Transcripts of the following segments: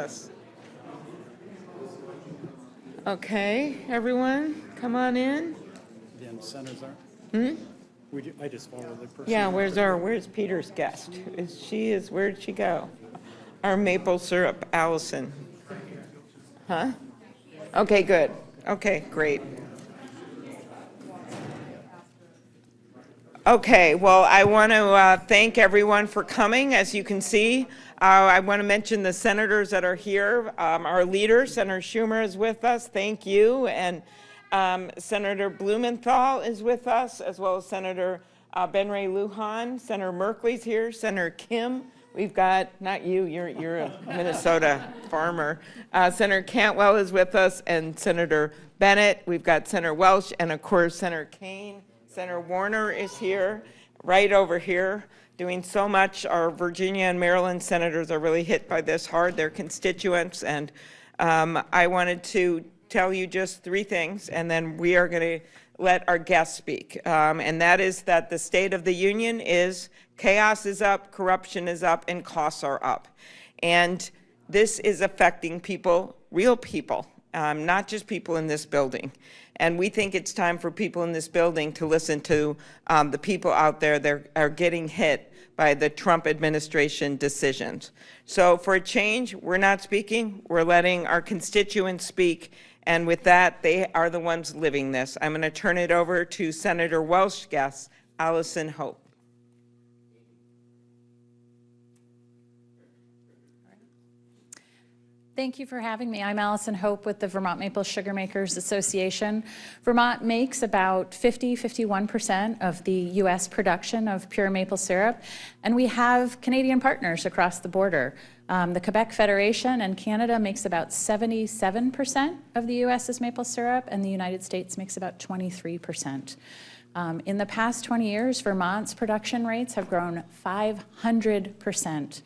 us. Okay, everyone, come on in. Then senators are. I just followed the person. Yeah, where's Peter's guest? Where'd she go? Our maple syrup, Allison. Huh? Okay, good. Okay, great. Okay, well, I want to thank everyone for coming. As you can see, I want to mention the senators that are here. Our leader, Senator Schumer, is with us. Thank you. And Senator Blumenthal is with us, as well as Senator Ben Ray Lujan. Senator Merkley's here. Senator Kim. We've got, not you, you're a Minnesota farmer. Senator Cantwell is with us, and Senator Bennett. We've got Senator Welch, and of course, Senator Kane. Senator Warner is here, right over here, doing so much. Our Virginia and Maryland senators are really hit by this hard, their constituents. And I wanted to tell you just three things, and then we are going to let our guests speak. And that is that the State of the Union is chaos is up, corruption is up, and costs are up. And this is affecting people, real people, not just people in this building. And we think it's time for people in this building to listen to the people out there that are getting hit by the Trump administration decisions. So for a change, we're not speaking, we're letting our constituents speak. And with that, they are the ones living this. I'm going to turn it over to Senator Welch's guest, Allison Hope. Thank you for having me. I'm Allison Hope with the Vermont Maple Sugar Makers Association. Vermont makes about 51% of the U.S. production of pure maple syrup, and we have Canadian partners across the border. The Quebec Federation and Canada makes about 77% of the U.S.'s maple syrup, and the United States makes about 23%. In the past 20 years, Vermont's production rates have grown 500%.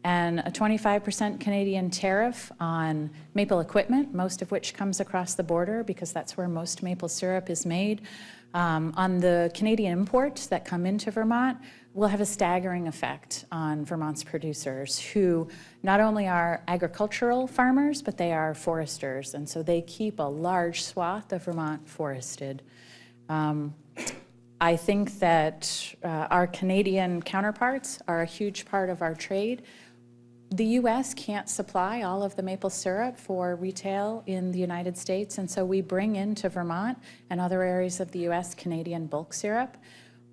And a 25% Canadian tariff on maple equipment, most of which comes across the border because that's where most maple syrup is made. On the Canadian imports that come into Vermont will have a staggering effect on Vermont's producers, who not only are agricultural farmers, but they are foresters, and so they keep a large swath of Vermont forested. I think that our Canadian counterparts are a huge part of our trade. The U.S. can't supply all of the maple syrup for retail in the United States, and so we bring into Vermont and other areas of the U.S. Canadian bulk syrup.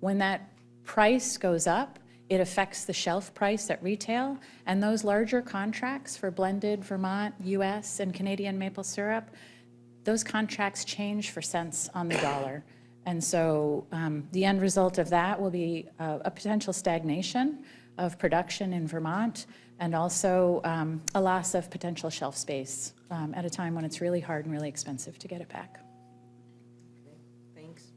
When that price goes up, it affects the shelf price at retail, and those larger contracts for blended Vermont, U.S., and Canadian maple syrup, those contracts change for cents on the dollar. And so the end result of that will be a potential stagnation of production in Vermont, and also a loss of potential shelf space at a time when it's really hard and really expensive to get it back. Thanks.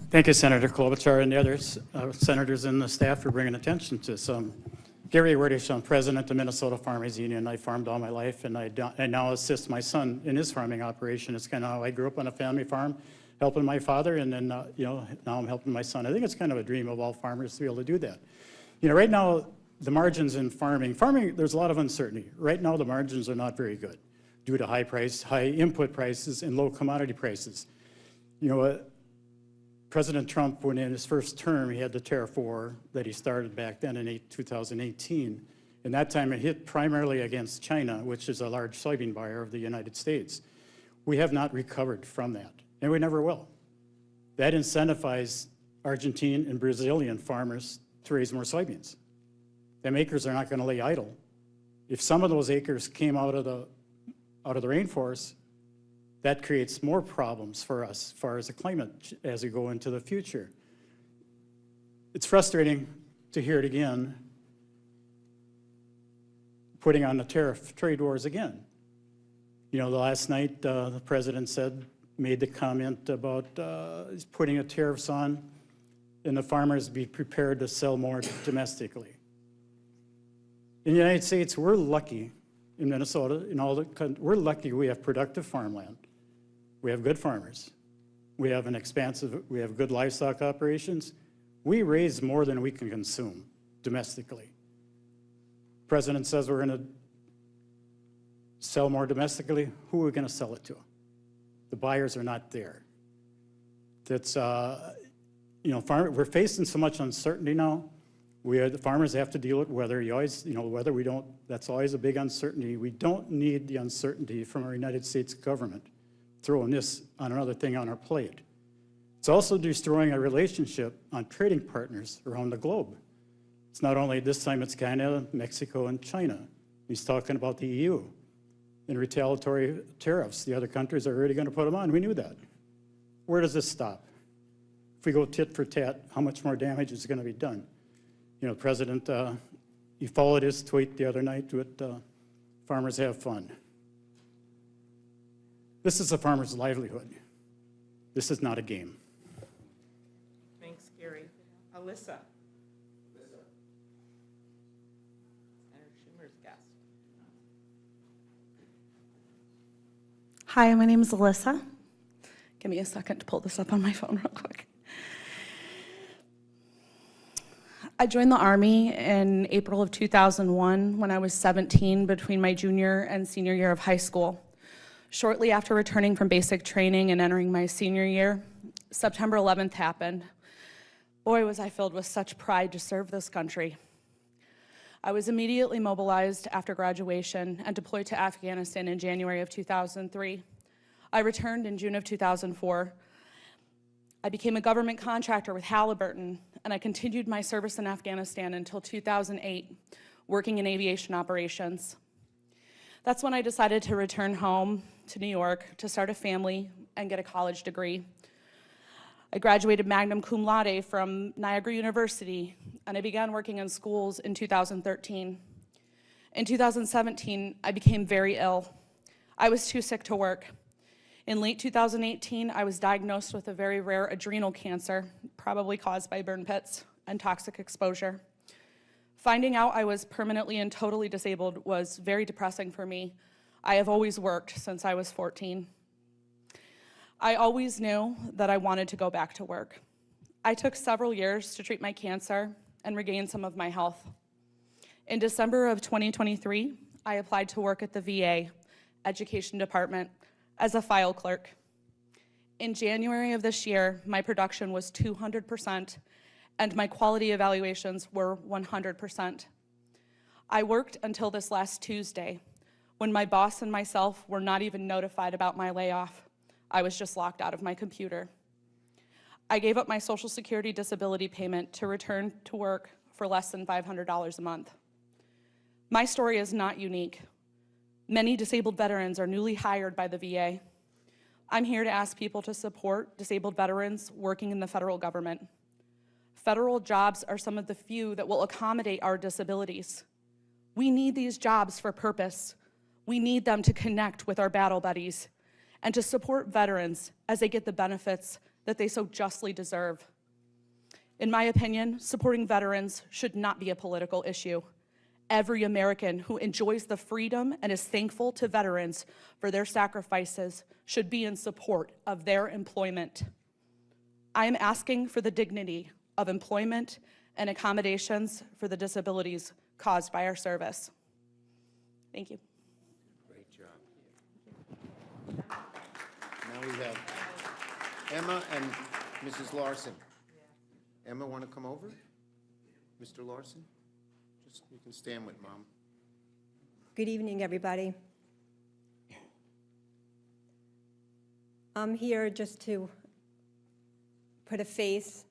Thank you, Senator Klobuchar and the others, senators and the staff for bringing attention to some. Gary Werdish, I'm president of the Minnesota Farmers Union. I farmed all my life, and I now assist my son in his farming operation. It's kind of how I grew up on a family farm, helping my father, and then now I'm helping my son. I think it's kind of a dream of all farmers to be able to do that. Right now, the margins in farming, there's a lot of uncertainty. Right now, the margins are not very good due to high input prices and low commodity prices. President Trump, when in his first term, he had the tariff war that he started back then in 2018. And that time, it hit primarily against China, which is a large soybean buyer of the United States. We have not recovered from that, and we never will. That incentivized Argentine and Brazilian farmers to raise more soybeans. Them acres are not going to lay idle. If some of those acres came out of the rainforest, that creates more problems for us as far as the climate as we go into the future. It's frustrating to hear it again, putting on the tariff trade wars again. The last night the president made the comment about putting tariffs on, and the farmers be prepared to sell more domestically. In the United States, we're lucky in Minnesota, we're lucky we have productive farmland. We have good farmers. We have good livestock operations. We raise more than we can consume domestically. President says we're going to sell more domestically. Who are we going to sell it to? The buyers are not there. That's, we're facing so much uncertainty now. The farmers have to deal with weather. You always, weather, that's always a big uncertainty. We don't need the uncertainty from our United States government throwing this on another thing on our plate. It's also destroying our relationship on trading partners around the globe. It's not only this time, it's Canada, Mexico, and China. He's talking about the EU and retaliatory tariffs. The other countries are already going to put them on. We knew that. Where does this stop? If we go tit for tat, how much more damage is going to be done? President, you followed his tweet the other night with farmers have fun. This is a farmer's livelihood. This is not a game. Thanks, Gary. Alyssa. Senator Schumer's guest. Hi, my name is Alyssa. Give me a second to pull this up on my phone real quick. I joined the Army in April of 2001 when I was 17, between my junior and senior year of high school. Shortly after returning from basic training and entering my senior year, September 11th happened. Boy, was I filled with such pride to serve this country. I was immediately mobilized after graduation and deployed to Afghanistan in January of 2003. I returned in June of 2004. I became a government contractor with Halliburton, and I continued my service in Afghanistan until 2008, working in aviation operations. That's when I decided to return home to New York to start a family and get a college degree. I graduated magna cum laude from Niagara University, and I began working in schools in 2013. In 2017, I became very ill. I was too sick to work. In late 2018, I was diagnosed with a very rare adrenal cancer, probably caused by burn pits and toxic exposure. Finding out I was permanently and totally disabled was very depressing for me. I have always worked since I was 14. I always knew that I wanted to go back to work. I took several years to treat my cancer and regain some of my health. In December of 2023, I applied to work at the VA Education Department as a file clerk. In January of this year, my production was 200%, and my quality evaluations were 100%. I worked until this last Tuesday, when my boss and myself were not even notified about my layoff. I was just locked out of my computer. I gave up my Social Security disability payment to return to work for less than $500 a month. My story is not unique. Many disabled veterans are newly hired by the VA. I'm here to ask people to support disabled veterans working in the federal government. Federal jobs are some of the few that will accommodate our disabilities. We need these jobs for purpose. We need them to connect with our battle buddies and to support veterans as they get the benefits that they so justly deserve. In my opinion, supporting veterans should not be a political issue. Every American who enjoys the freedom and is thankful to veterans for their sacrifices should be in support of their employment. I am asking for the dignity of employment and accommodations for the disabilities caused by our service. Thank you. Great job. Now we have Emma and Mrs. Larson. Emma, want to come over? Mr. Larson? You can stand with Mom. Good evening, everybody. I'm here just to put a face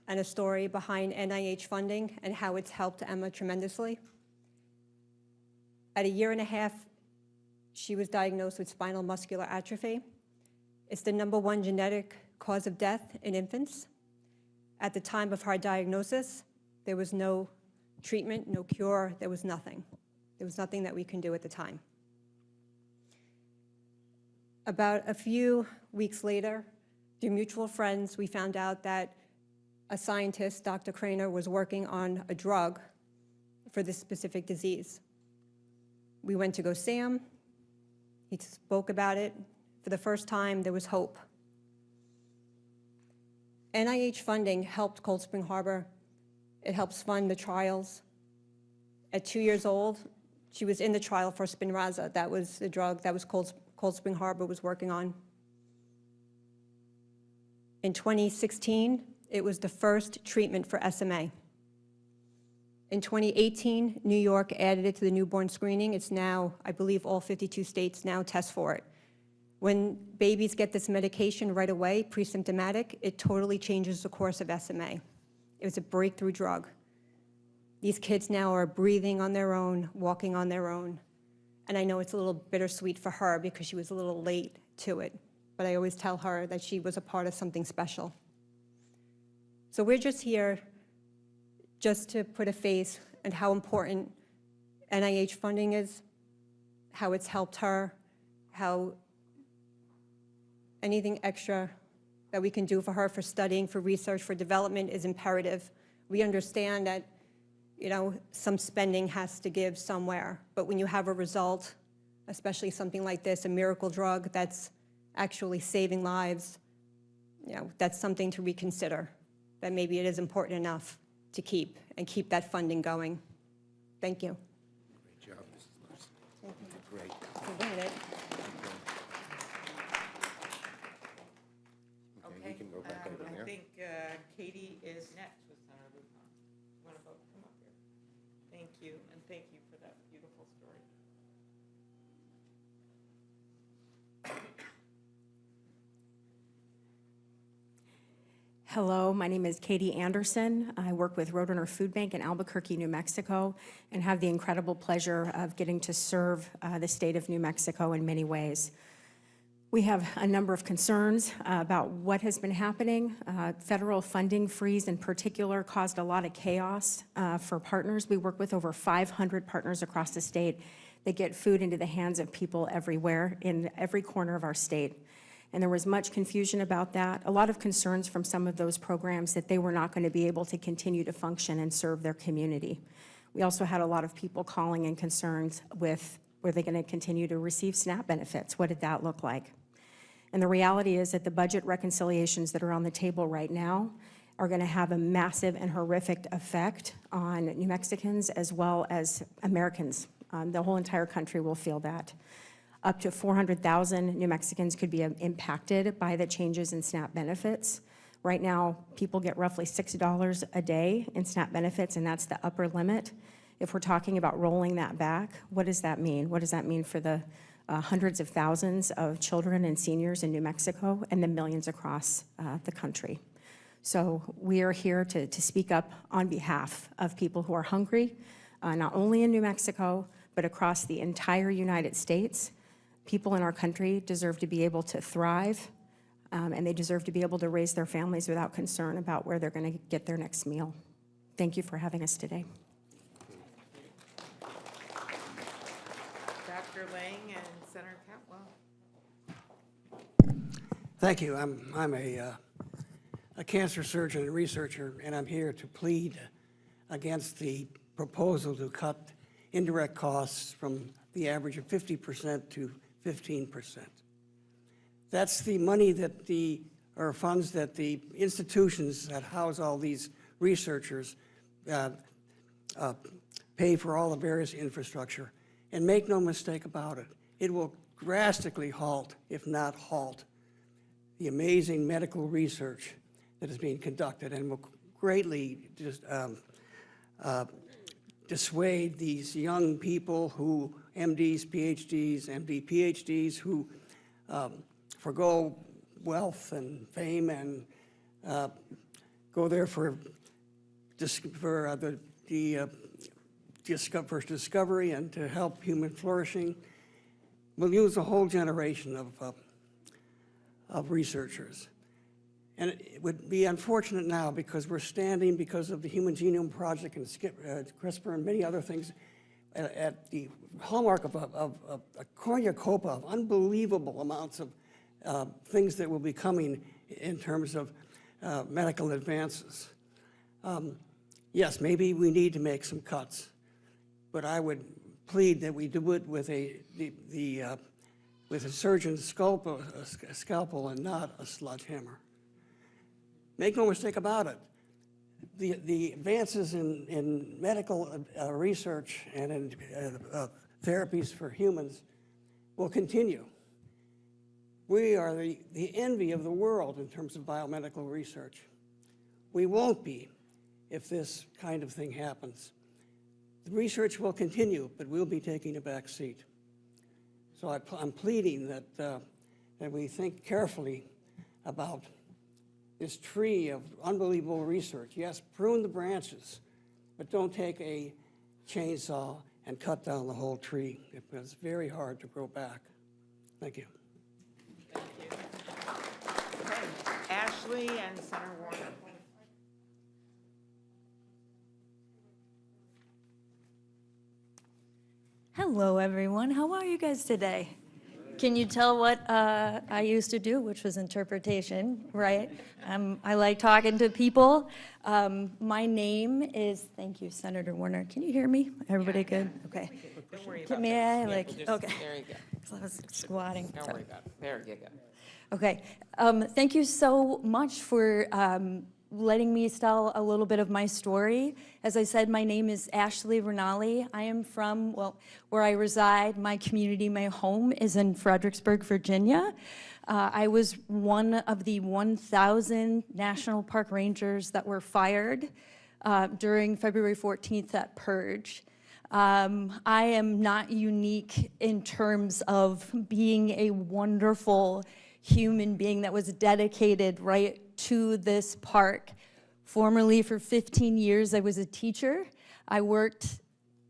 and a story behind NIH funding and how it's helped Emma tremendously. At 1.5 years, she was diagnosed with spinal muscular atrophy. It's the #1 genetic cause of death in infants. At the time of her diagnosis, there was no treatment, no cure, there was nothing. There was nothing that we can do at the time. About a few weeks later, through mutual friends, we found out that a scientist, Dr. Craner, was working on a drug for this specific disease. We went to go see him. He spoke about it. For the first time, there was hope. NIH funding helped Cold Spring Harbor. It helps fund the trials. At 2 years old, she was in the trial for Spinraza. That was the drug that was Cold Spring Harbor was working on. In 2016, it was the first treatment for SMA. In 2018, New York added it to the newborn screening. It's now, I believe, all 52 states now test for it. When babies get this medication right away, pre-symptomatic, it totally changes the course of SMA. It was a breakthrough drug. These kids now are breathing on their own, walking on their own. And I know it's a little bittersweet for her because she was a little late to it, but I always tell her that she was a part of something special. So we're just here just to put a face on how important NIH funding is, how it's helped her, how anything extra that we can do for her for studying, for research, for development is imperative. We understand that, you know, some spending has to give somewhere, but when you have a result, especially something like this, a miracle drug that's actually saving lives, you know, that's something to reconsider, that maybe it is important enough to keep that funding going. Thank you. Great job, Mrs. Larson. You did great. For doing it. Okay, you can go back over I there. think Katie is next with Senator Lujan. You want to both come up here? Thank you, and thank you for that beautiful story. Hello, my name is Katie Anderson. I work with Roadrunner Food Bank in Albuquerque, New Mexico, and have the incredible pleasure of getting to serve the state of New Mexico in many ways. We have a number of concerns about what has been happening. Federal funding freeze in particular caused a lot of chaos for partners. We work with over 500 partners across the state that get food into the hands of people everywhere in every corner of our state. And there was much confusion about that, a lot of concerns from some of those programs that they were not going to be able to continue to function and serve their community. We also had a lot of people calling and concerns with, were they going to continue to receive SNAP benefits? What did that look like? And the reality is that the budget reconciliations that are on the table right now are going to have a massive and horrific effect on New Mexicans as well as Americans. The whole entire country will feel that. Up to 400,000 New Mexicans could be impacted by the changes in SNAP benefits. Right now, people get roughly $6 a day in SNAP benefits, and that's the upper limit. If we're talking about rolling that back, what does that mean? What does that mean for the hundreds of thousands of children and seniors in New Mexico and the millions across the country? So we are here to speak up on behalf of people who are hungry, not only in New Mexico, but across the entire United States. People in our country deserve to be able to thrive, and they deserve to be able to raise their families without concern about where they're going to get their next meal. Thank you for having us today. Dr. Lang and Senator Cantwell. Thank you. I'm a cancer surgeon and researcher, and I'm here to plead against the proposal to cut indirect costs from the average of 50% to 15%. That's the money that or funds that the institutions that house all these researchers pay for all the various infrastructure. And make no mistake about it, it will drastically halt, if not halt, the amazing medical research that is being conducted, and will greatly just dissuade these young people who, MDs, PhDs, MD, PhDs, who forgo wealth and fame and go there for discovery and to help human flourishing. We'll lose a whole generation of researchers. And it would be unfortunate now because we're standing, because of the Human Genome Project and CRISPR and many other things, at the hallmark of a cornucopia of unbelievable amounts of things that will be coming in terms of medical advances. Yes, maybe we need to make some cuts, but I would plead that we do it with a surgeon's scalpel and not a sledgehammer. Make no mistake about it. the advances in medical research and in therapies for humans will continue. We are the envy of the world in terms of biomedical research. We won't be if this kind of thing happens. The research will continue, but we'll be taking a back seat. So I'm pleading that we think carefully about this tree of unbelievable research. Yes, prune the branches, but don't take a chainsaw and cut down the whole tree. It's very hard to grow back. Thank you. Thank you. Okay. Ashley and Senator Warner. Hello, everyone. How are you guys today? Can you tell what I used to do, which was interpretation, right? I like talking to people. My name is, thank you, Senator Warner. Can you hear me? Everybody good? Okay. Don't worry about May I? that. Like, Yeah, okay. There you go. 'Cause I was squatting. Don't worry about it. There you go. Okay. Thank you so much for letting me tell a little bit of my story. As I said, my name is Ashley Rinaldi. I am from, well, where I reside, my community, my home is in Fredericksburg, Virginia. I was one of the 1,000 National Park Rangers that were fired during February 14th at Purge. I am not unique in terms of being a wonderful human being that was dedicated right to this park. Formerly, for 15 years, I was a teacher. I worked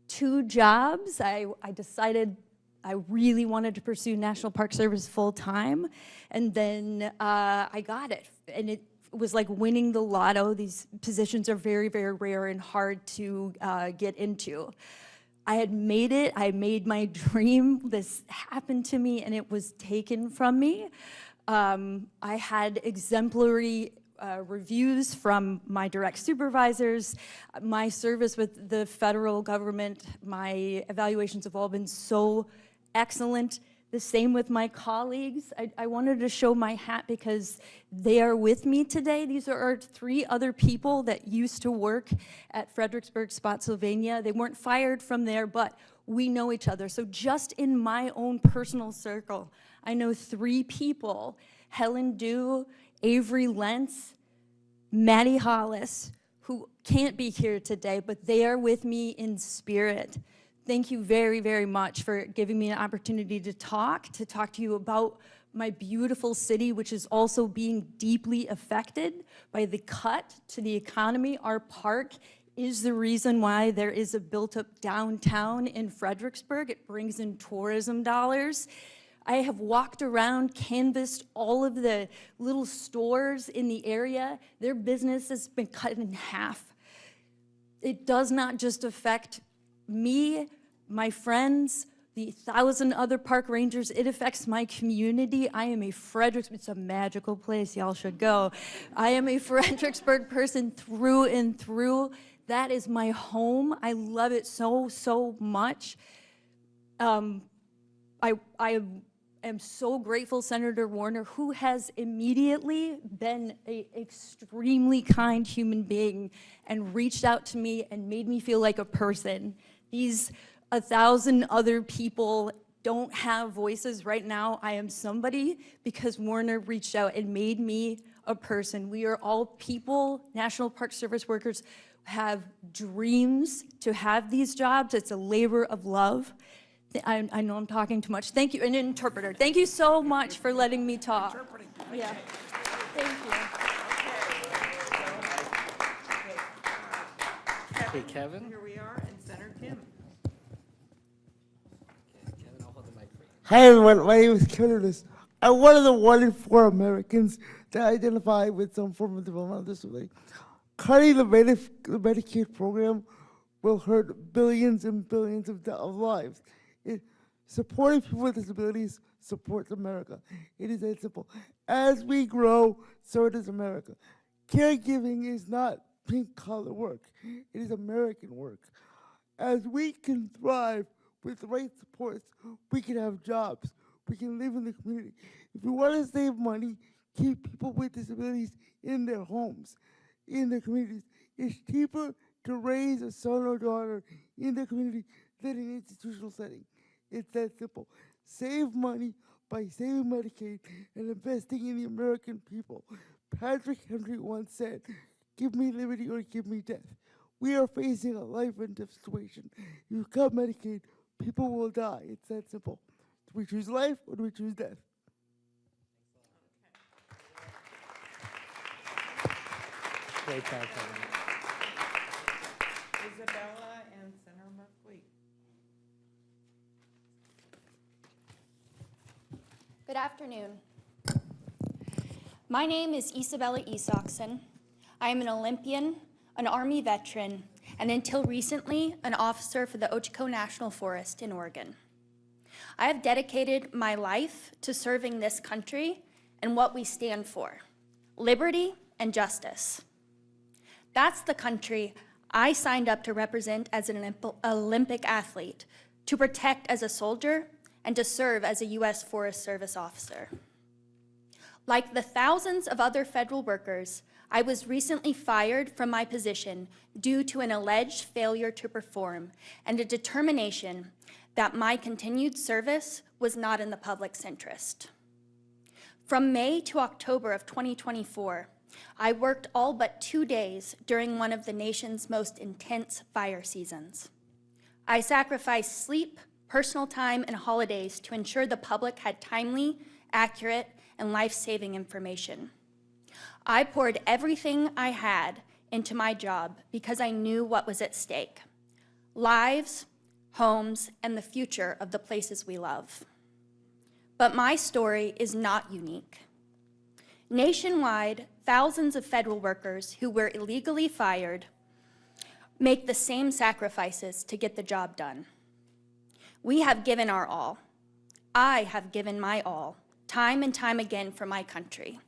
2 jobs. I decided I really wanted to pursue National Park Service full time, and then I got it. And it was like winning the lotto. These positions are very, very rare and hard to get into. I had made it. I made my dream. This happened to me, and it was taken from me. I had exemplary reviews from my direct supervisors. My service with the federal government, my evaluations have all been so excellent. The same with my colleagues. I wanted to show my hat because they are with me today. These are 3 other people that used to work at Fredericksburg, Spotsylvania. They weren't fired from there, but we know each other. So just in my own personal circle, I know 3 people, Helen Dew, Avery Lentz, Maddie Hollis, who can't be here today, but they are with me in spirit. Thank you very, very much for giving me an opportunity to talk to you about my beautiful city, which is also being deeply affected by the cut to the economy. Our park is the reason why there is a built-up downtown in Fredericksburg. It brings in tourism dollars. I have walked around, canvassed all of the little stores in the area. Their business has been cut in half. It does not just affect me, my friends, the 1,000 other park rangers. It affects my community. I am a it's a magical place. Y'all should go. I am a Fredericksburg person through and through. That is my home. I love it so, so much. I am so grateful, Senator Warner, who has immediately been an extremely kind human being and reached out to me and made me feel like a person. These 1,000 other people don't have voices right now. I am somebody because Warner reached out and made me a person. We are all people, National Park Service workers, have dreams to have these jobs. It's a labor of love. I know I'm talking too much. Thank you, an interpreter. Thank you so much for letting me talk. Interpreting. Yeah. Thank you. Okay, Kevin. Here we are, and Senator Tim. Kevin, I'll hold the mic for you. Hi everyone, my name is Kevin. I'm one of the 1 in 4 Americans that identify with some form of developmental disability. Cutting the Medicaid program will hurt billions and billions of lives. Supporting people with disabilities supports America. It is that simple. As we grow, so does America. Caregiving is not pink-collar work. It is American work. As we can thrive with the right supports, we can have jobs. We can live in the community. If we want to save money, keep people with disabilities in their homes, in their communities. It's cheaper to raise a son or daughter in the community than an institutional setting. It's that simple. Save money by saving Medicaid and investing in the American people. Patrick Henry once said, "Give me liberty or give me death." We are facing a life and death situation. If you cut Medicaid, people will die. It's that simple. Do we choose life or do we choose death? Great talk, Kevin. Isabella and Senator Merkley. Good afternoon. My name is Isabella Isakson. I am an Olympian, an Army veteran, and until recently, an officer for the Ochoco National Forest in Oregon. I have dedicated my life to serving this country and what we stand for, liberty and justice. That's the country I signed up to represent as an Olympic athlete, to protect as a soldier, and to serve as a U.S. Forest Service officer. Like the thousands of other federal workers, I was recently fired from my position due to an alleged failure to perform and a determination that my continued service was not in the public's interest. From May to October of 2024, I worked all but 2 days during one of the nation's most intense fire seasons. I sacrificed sleep, personal time, and holidays to ensure the public had timely, accurate, and life-saving information. I poured everything I had into my job because I knew what was at stake: lives, homes, and the future of the places we love. But my story is not unique. Nationwide, thousands of federal workers who were illegally fired make the same sacrifices to get the job done. We have given our all. I have given my all, time and time again, for my country.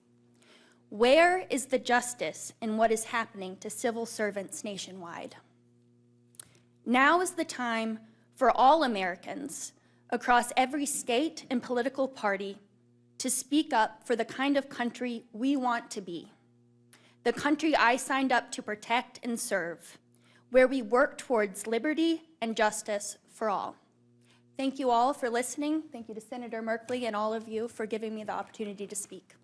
Where is the justice in what is happening to civil servants nationwide? Now is the time for all Americans across every state and political party to speak up for the kind of country we want to be, the country I signed up to protect and serve, where we work towards liberty and justice for all. Thank you all for listening. Thank you to Senator Merkley and all of you for giving me the opportunity to speak.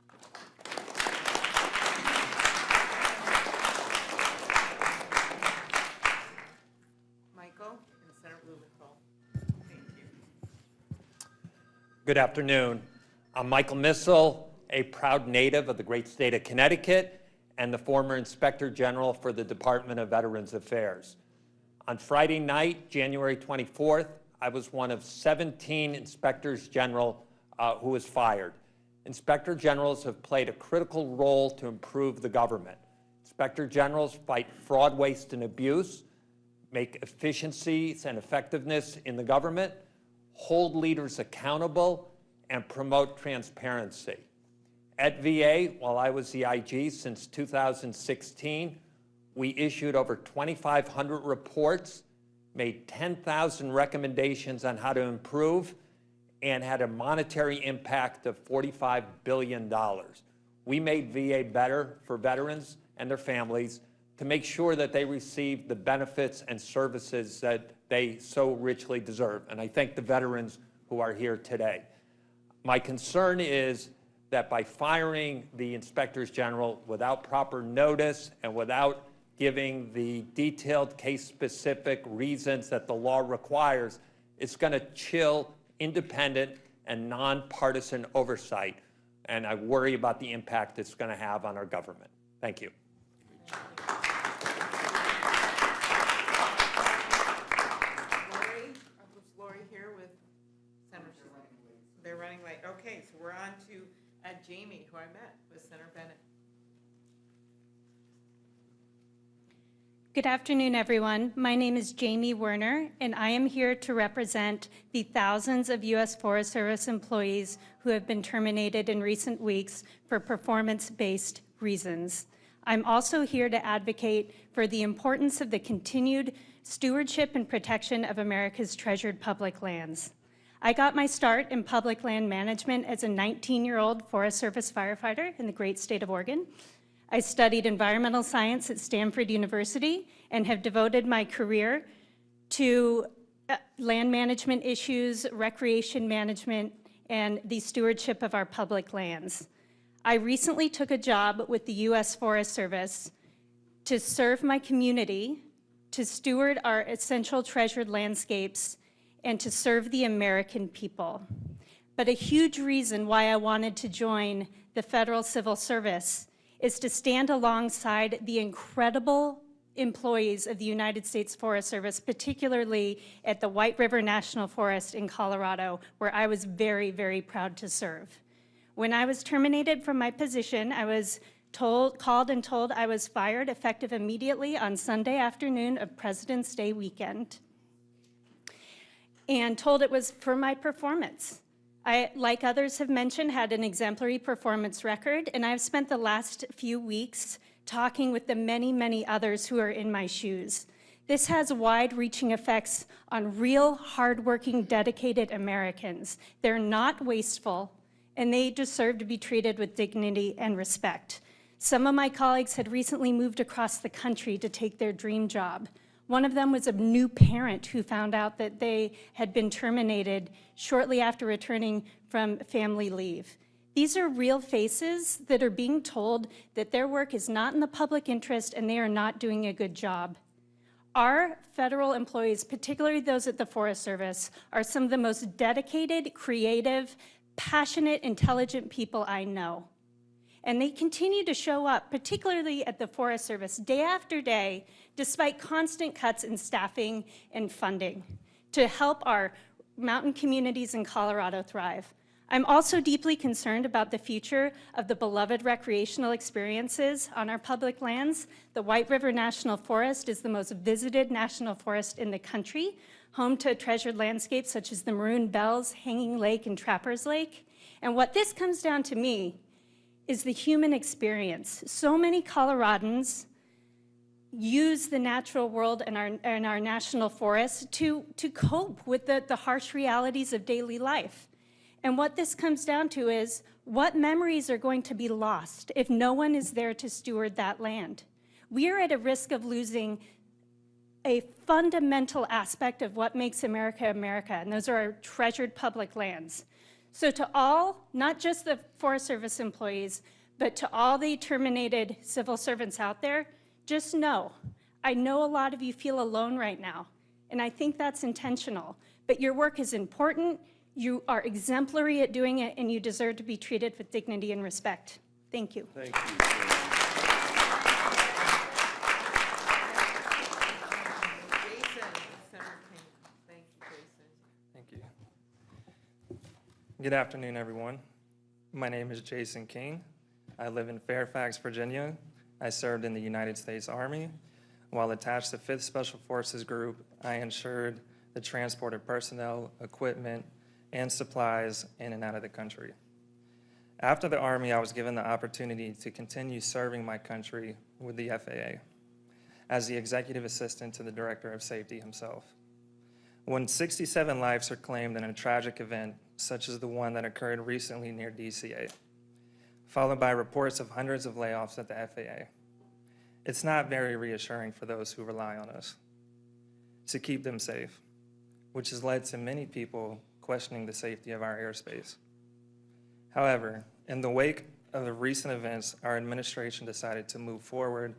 Michael and Senator Blumenthal. Thank you. Good afternoon. I'm Michael Missel, a proud native of the great state of Connecticut and the former Inspector General for the Department of Veterans Affairs. On Friday night, January 24th, I was one of 17 Inspectors General who was fired. Inspector Generals have played a critical role to improve the government. Inspector Generals fight fraud, waste, and abuse, make efficiencies and effectiveness in the government, hold leaders accountable, and promote transparency. At VA, while I was the IG since 2016, we issued over 2,500 reports, made 10,000 recommendations on how to improve, and had a monetary impact of $45 billion. We made VA better for veterans and their families to make sure that they receive the benefits and services that they so richly deserve. And I thank the veterans who are here today. My concern is that by firing the Inspectors General without proper notice and without giving the detailed case-specific reasons that the law requires, it's going to chill independent and nonpartisan oversight. And I worry about the impact it's going to have on our government. Thank you. Lori here with Senator. They're running late. Okay, so we're on to Jamie, who I met with Senator Bennett. Good afternoon, everyone. My name is Jamie Werner, and I am here to represent the thousands of U.S. Forest Service employees who have been terminated in recent weeks for performance-based reasons. I'm also here to advocate for the importance of the continued stewardship and protection of America's treasured public lands. I got my start in public land management as a 19-year-old Forest Service firefighter in the great state of Oregon. I studied environmental science at Stanford University and have devoted my career to land management issues, recreation management, and the stewardship of our public lands. I recently took a job with the U.S. Forest Service to serve my community, to steward our essential treasured landscapes, and to serve the American people. But a huge reason why I wanted to join the Federal Civil Service is to stand alongside the incredible employees of the United States Forest Service, particularly at the White River National Forest in Colorado, where I was very, very proud to serve. When I was terminated from my position, I was called and told I was fired effective immediately on Sunday afternoon of President's Day weekend, and told it was for my performance. I, like others have mentioned, had an exemplary performance record, and I've spent the last few weeks talking with the many, many others who are in my shoes. This has wide-reaching effects on real, hardworking, dedicated Americans. They're not wasteful, and they deserve to be treated with dignity and respect. Some of my colleagues had recently moved across the country to take their dream job. One of them was a new parent who found out that they had been terminated shortly after returning from family leave. These are real faces that are being told that their work is not in the public interest and they are not doing a good job. Our federal employees, particularly those at the Forest Service, are some of the most dedicated, creative, passionate, intelligent people I know. And they continue to show up, particularly at the Forest Service, day after day, despite constant cuts in staffing and funding, to help our mountain communities in Colorado thrive. I'm also deeply concerned about the future of the beloved recreational experiences on our public lands. The White River National Forest is the most visited national forest in the country, home to treasured landscapes such as the Maroon Bells, Hanging Lake, and Trappers Lake. And what this comes down to me is the human experience. So many Coloradans use the natural world and our national forests to cope with the harsh realities of daily life. And what this comes down to is what memories are going to be lost if no one is there to steward that land. We are at a risk of losing a fundamental aspect of what makes America America, and those are our treasured public lands. So to all, not just the Forest Service employees, but to all the terminated civil servants out there, just know, I know a lot of you feel alone right now, and I think that's intentional, but your work is important, you are exemplary at doing it, and you deserve to be treated with dignity and respect. Thank you. Thank you. Thank you. Good afternoon, everyone. My name is Jason King. I live in Fairfax, Virginia. I served in the United States Army. While attached to 5th Special Forces Group, I ensured the transport of personnel, equipment, and supplies in and out of the country. After the Army, I was given the opportunity to continue serving my country with the FAA as the executive assistant to the Director of Safety himself. When 67 lives are claimed in a tragic event, such as the one that occurred recently near DCA, followed by reports of hundreds of layoffs at the FAA, it's not very reassuring for those who rely on us to keep them safe, which has led to many people questioning the safety of our airspace. However, in the wake of the recent events, our administration decided to move forward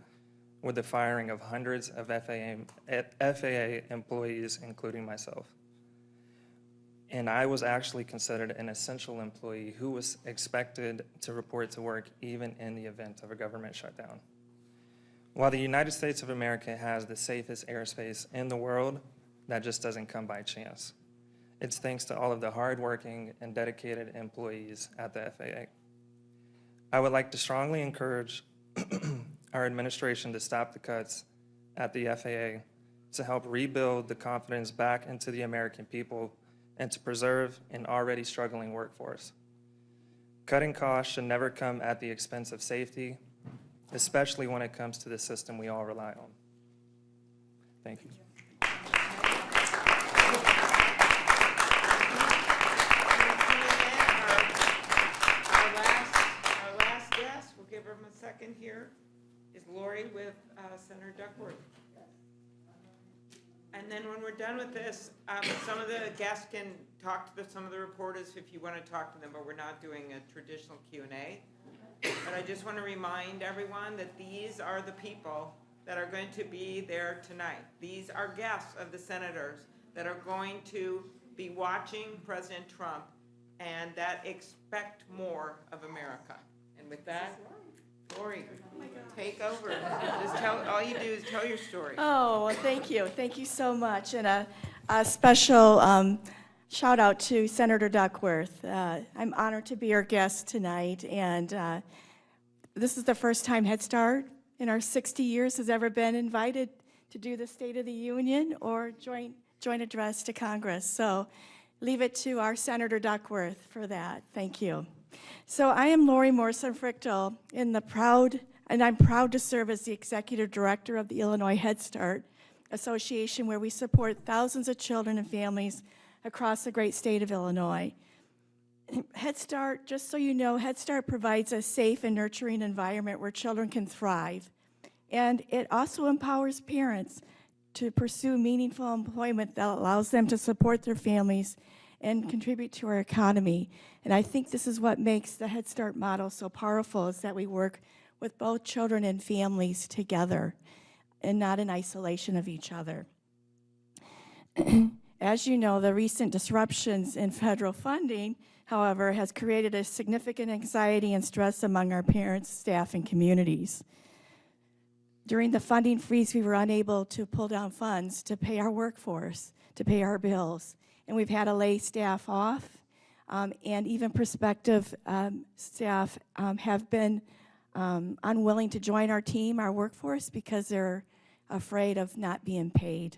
with the firing of hundreds of FAA employees, including myself. And I was actually considered an essential employee who was expected to report to work even in the event of a government shutdown. While the United States of America has the safest airspace in the world, that just doesn't come by chance. It's thanks to all of the hardworking and dedicated employees at the FAA. I would like to strongly encourage our administration to stop the cuts at the FAA to help rebuild the confidence back into the American people and to preserve an already struggling workforce. Cutting costs should never come at the expense of safety, especially when it comes to the system we all rely on. Thank you. Our last guest, we'll give him a second here. done with this, some of the guests can talk to some of the reporters if you want to talk to them, but we're not doing a traditional Q&A. But I just want to remind everyone that these are the people that are going to be there tonight. These are guests of the senators that are going to be watching President Trump and that expect more of America. And with that, Lori, take over. Just tell, all you do is tell your story. Oh, well, thank you. Thank you so much. And a special shout out to Senator Duckworth. I'm honored to be your guest tonight. And this is the first time Head Start in our 60 years has ever been invited to do the State of the Union or joint address to Congress. So leave it to our Senator Duckworth for that. Thank you. So I am Lori Morrison-Frichtel, and I'm proud to serve as the Executive Director of the Illinois Head Start Association, where we support thousands of children and families across the great state of Illinois. Head Start, just so you know, Head Start provides a safe and nurturing environment where children can thrive. And it also empowers parents to pursue meaningful employment that allows them to support their families and contribute to our economy. And I think this is what makes the Head Start model so powerful, is that we work with both children and families together and not in isolation of each other. As you know, the recent disruptions in federal funding, however, has created a significant anxiety and stress among our parents, staff, and communities. During the funding freeze, we were unable to pull down funds to pay our workforce, to pay our bills, and we've had to lay staff off, and even prospective staff have been unwilling to join our team, our workforce, because they're afraid of not being paid.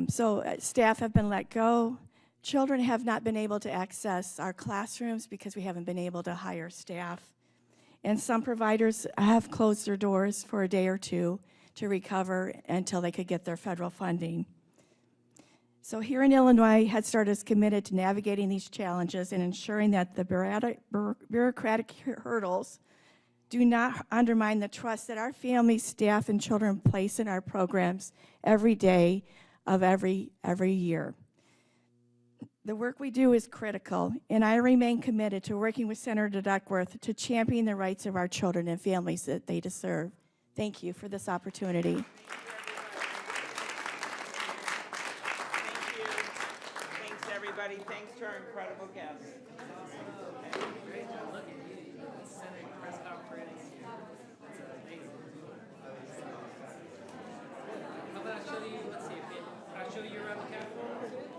So staff have been let go. Children have not been able to access our classrooms because we haven't been able to hire staff. And some providers have closed their doors for a day or two to recover until they could get their federal funding. So here in Illinois, Head Start is committed to navigating these challenges and ensuring that the bureaucratic hurdles do not undermine the trust that our families, staff, and children place in our programs every day of every year. The work we do is critical, and I remain committed to working with Senator Duckworth to champion the rights of our children and families that they deserve. Thank you for this opportunity. Thank you. Thanks, everybody. Thanks to our incredible guests. How about I show you, let's see, I'll show you around the Capitol.